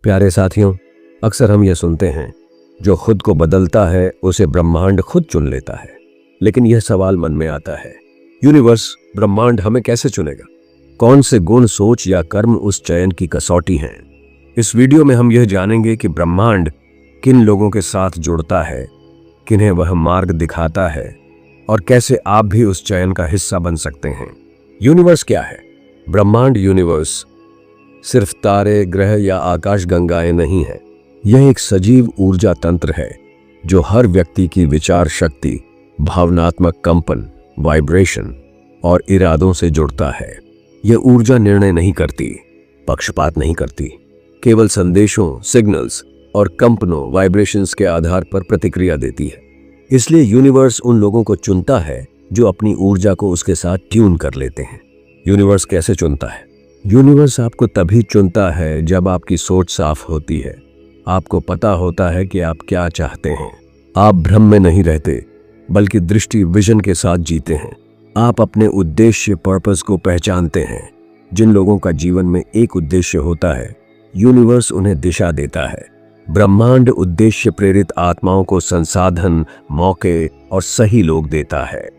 प्यारे साथियों, अक्सर हम ये सुनते हैं, जो खुद को बदलता है उसे ब्रह्मांड खुद चुन लेता है। लेकिन यह सवाल मन में आता है, यूनिवर्स, ब्रह्मांड हमें कैसे चुनेगा? कौन से गुण, सोच या कर्म उस चयन की कसौटी हैं? इस वीडियो में हम यह जानेंगे कि ब्रह्मांड किन लोगों के साथ जुड़ता है, किन्हें वह मार्ग दिखाता है और कैसे आप भी उस चयन का हिस्सा बन सकते हैं। यूनिवर्स क्या है? ब्रह्मांड, यूनिवर्स सिर्फ तारे, ग्रह या आकाश गंगाएं नहीं है। यह एक सजीव ऊर्जा तंत्र है जो हर व्यक्ति की विचार शक्ति, भावनात्मक कंपन, वाइब्रेशन और इरादों से जुड़ता है। यह ऊर्जा निर्णय नहीं करती, पक्षपात नहीं करती, केवल संदेशों, सिग्नल्स और कंपनों, वाइब्रेशंस के आधार पर प्रतिक्रिया देती है। इसलिए यूनिवर्स उन लोगों को चुनता है जो अपनी ऊर्जा को उसके साथ ट्यून कर लेते हैं। यूनिवर्स कैसे चुनता है? यूनिवर्स आपको तभी चुनता है जब आपकी सोच साफ होती है, आपको पता होता है कि आप क्या चाहते हैं। आप भ्रम में नहीं रहते, बल्कि दृष्टि, विजन के साथ जीते हैं। आप अपने उद्देश्य, पर्पस को पहचानते हैं। जिन लोगों का जीवन में एक उद्देश्य होता है, यूनिवर्स उन्हें दिशा देता है। ब्रह्मांड उद्देश्य प्रेरित आत्माओं को संसाधन, मौके और सही लोग देता है।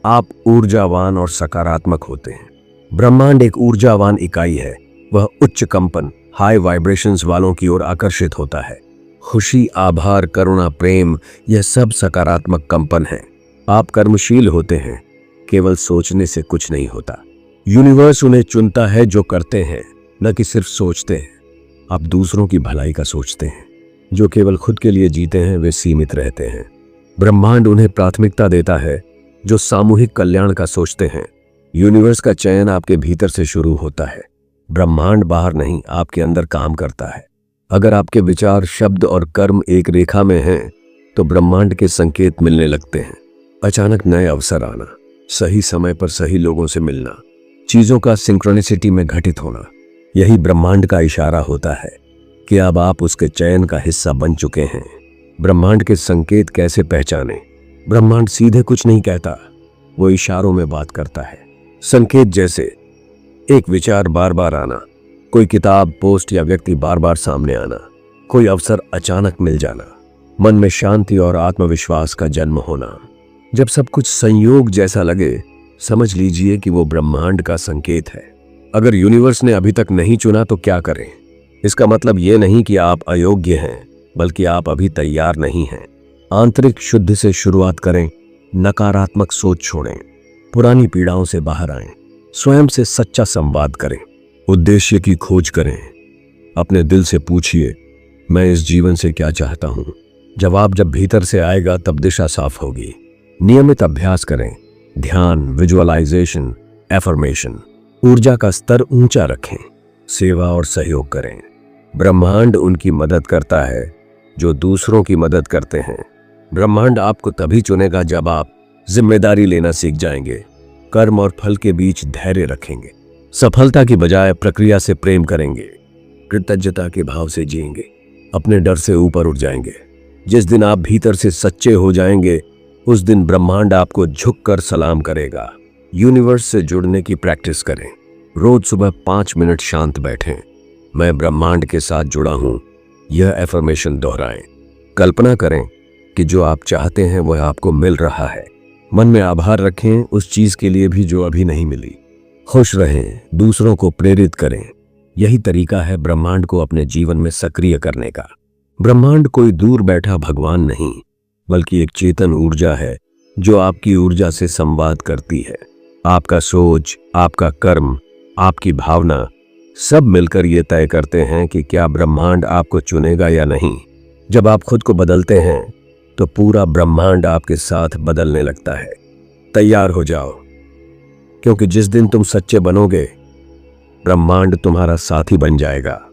आप ऊर्जावान और सकारात्मक होते हैं। ब्रह्मांड एक ऊर्जावान इकाई है। वह उच्च कंपन, हाई वाइब्रेशंस वालों की ओर आकर्षित होता है। खुशी, आभार, करुणा, प्रेम, यह सब सकारात्मक कंपन है। आप कर्मशील होते हैं, केवल सोचने से कुछ नहीं होता। यूनिवर्स उन्हें चुनता है जो करते हैं, न कि सिर्फ सोचते हैं। आप दूसरों की भलाई का सोचते हैं। जो केवल खुद के लिए जीते हैं वे सीमित रहते हैं। ब्रह्मांड उन्हें प्राथमिकता देता है जो सामूहिक कल्याण का सोचते हैं। यूनिवर्स का चयन आपके भीतर से शुरू होता है। ब्रह्मांड बाहर नहीं, आपके अंदर काम करता है। अगर आपके विचार, शब्द और कर्म एक रेखा में हैं, तो ब्रह्मांड के संकेत मिलने लगते हैं। अचानक नए अवसर आना, सही समय पर सही लोगों से मिलना, चीजों का सिंक्रोनिसिटी में घटित होना, यही ब्रह्मांड का इशारा होता है कि अब आप उसके चयन का हिस्सा बन चुके हैं। ब्रह्मांड के संकेत कैसे पहचाने? ब्रह्मांड सीधे कुछ नहीं कहता, वो इशारों में बात करता है। संकेत जैसे एक विचार बार बार आना, कोई किताब, पोस्ट या व्यक्ति बार बार सामने आना, कोई अवसर अचानक मिल जाना, मन में शांति और आत्मविश्वास का जन्म होना। जब सब कुछ संयोग जैसा लगे, समझ लीजिए कि वो ब्रह्मांड का संकेत है। अगर यूनिवर्स ने अभी तक नहीं चुना तो क्या करें? इसका मतलब ये नहीं कि आप अयोग्य हैं, बल्कि आप अभी तैयार नहीं हैं। आंतरिक शुद्ध से शुरुआत करें, नकारात्मक सोच छोड़ें, पुरानी पीड़ाओं से बाहर आएं, स्वयं से सच्चा संवाद करें, उद्देश्य की खोज करें। अपने दिल से पूछिए, मैं इस जीवन से क्या चाहता हूं? जवाब जब भीतर से आएगा तब दिशा साफ होगी। नियमित अभ्यास करें, ध्यान, विजुअलाइजेशन, एफर्मेशन। ऊर्जा का स्तर ऊंचा रखें, सेवा और सहयोग करें। ब्रह्मांड उनकी मदद करता है जो दूसरों की मदद करते हैं। ब्रह्मांड आपको तभी चुनेगा जब आप जिम्मेदारी लेना सीख जाएंगे, कर्म और फल के बीच धैर्य रखेंगे, सफलता की बजाय प्रक्रिया से प्रेम करेंगे, कृतज्ञता के भाव से जिएंगे, अपने डर से ऊपर उठ जाएंगे। जिस दिन आप भीतर से सच्चे हो जाएंगे, उस दिन ब्रह्मांड आपको झुककर सलाम करेगा। यूनिवर्स से जुड़ने की प्रैक्टिस करें। रोज सुबह 5 मिनट शांत बैठें। मैं ब्रह्मांड के साथ जुड़ा हूं, यह एफर्मेशन दोहराएं। कल्पना करें कि जो आप चाहते हैं वह आपको मिल रहा है। मन में आभार रखें उस चीज के लिए भी जो अभी नहीं मिली। खुश रहें, दूसरों को प्रेरित करें। यही तरीका है ब्रह्मांड को अपने जीवन में सक्रिय करने का। ब्रह्मांड कोई दूर बैठा भगवान नहीं, बल्कि एक चेतन ऊर्जा है जो आपकी ऊर्जा से संवाद करती है। आपका सोच, आपका कर्म, आपकी भावना सब मिलकर ये तय करते हैं कि क्या ब्रह्मांड आपको चुनेगा या नहीं। जब आप खुद को बदलते हैं तो पूरा ब्रह्मांड आपके साथ बदलने लगता है। तैयार हो जाओ, क्योंकि जिस दिन तुम सच्चे बनोगे, ब्रह्मांड तुम्हारा साथी बन जाएगा।